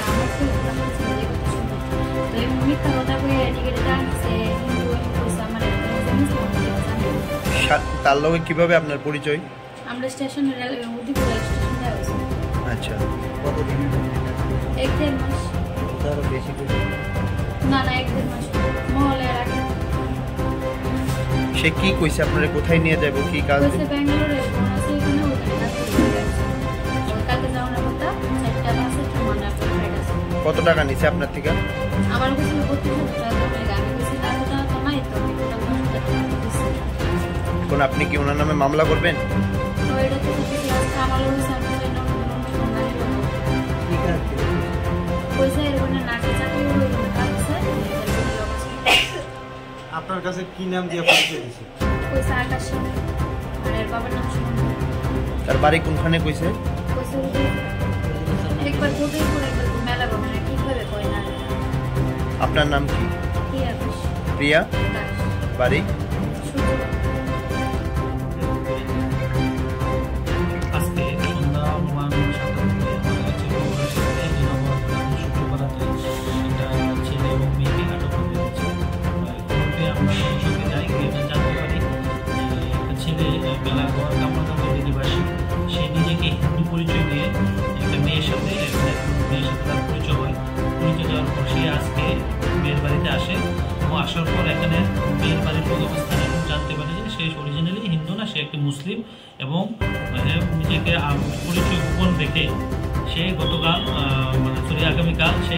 আমার তো আমার ছেলে কথা শুনে তো এই মিথ্যা কথা কয়ে টিকেটে টানছে হিন্দু কইছে আমার তার লগে কিভাবে আপনার পরিচয়? আমরা স্টেশনে উদিপুর স্টেশনে আছি। আচ্ছা, কতদিন? 1-1.5 মাস। তারও বেশি করে? না না 1-1.5 মাস মহলে রাখে। সে কি কইছে আপনারা কোথায় নিয়ে যাব, কি কাজ? কইছে ব্যাঙ্গালোরে ফোন আছে এখানে ওখানে কাজ করতে আছে। কালকে যাওয়ার কথা 4টা বাসে মানে ফ্লাইট আছে। কত টাকা নিছে আপনার থেকে? আমার কাছে 32,000 টাকা লাগে। আমি কইছি টাকা তো নাই তো আমি টোটাল 10,000 টাকা দিছি। কোন আপনি কি ওনার নামে মামলা করবেন? তো এটা তো কিছু আমার লোক সামনে না ঠিক আছে। কইছে এর মানে নাটক চাকরি হলো কাজ আছে। আপনার কাছে কি নাম দিয়ে পরিচয় দিছে? কইছে আকাশ আর এর বাবার নাম সুমন। তার বাড়ি কোনখানে কইছে? কইছে একবার কোথায় করে একবার মেলা মানে কি করে কই না। আপনার নাম কি? প্রিয়া দাস। প্রিয়া দাস। বাড়ি? আজকে সন্ধ্যা 9:07 সেটা ছেলে এবং মেয়েকে আটক করে দিয়েছে। কোর্টে আমরা সঙ্গে যাই, গিয়ে জানতে পারি একটা ছেলে বেলাগড় কামরাঙ্গামাটির নিবাসী। সে নিজেকে হিন্দু পরিচয় দিয়ে একটা মেয়ের সাথে তার পরিচয় হয়। পরিচয় দেওয়ার পর সে আজকে মেয়ের বাড়িতে আসে এবং আসার পর এখানে মেয়ের বাড়ির লোক অবস্থানে জানতে পারে যে সে অরিজিনালি হিন্দু না, সে একটি মুসলিম এবং নিজেকে পরিচয় গোপন রেখে সে গতকাল মানে আগামীকাল সে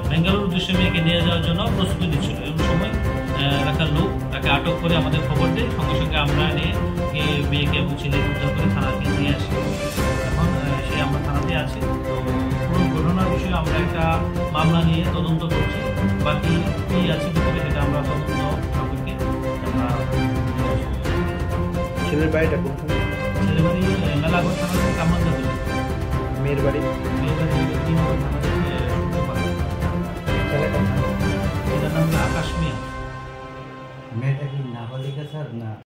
বেঙ্গালুরুর উদ্দেশ্যে মেয়েকে নিয়ে যাওয়ার জন্য প্রস্তুতি নিচ্ছিল। এমন সময় রাখার লোক তাকে আটক করে আমাদের খবর দেয়। সঙ্গে সঙ্গে আমরা নিয়ে মেয়েকে এবং ছেলেকে উদ্ধার করে থানাতে নিয়ে আসি। এখন সে আমরা থানাতে আছে। তো পুরো ঘটনার বিষয়ে আমরা একটা মামলা নিয়ে তদন্ত করছি। বাকি কি আছে ভিতরে সেটা আমরা তদন্ত সম্পর্কে ছেলের বাড়িটা কোনখানে? ছেলের বাড়ি মেলাগড় থানা থেকে কামানগঞ্জ। মেয়ের বাড়ি? মেয়ের বাড়ি শ্রীনগর থানা থেকে শুক্রপাড়া। ছেলেটার নাম আকাশ মিয়া। মেয়েটা কি নাবালিকা স্যার না?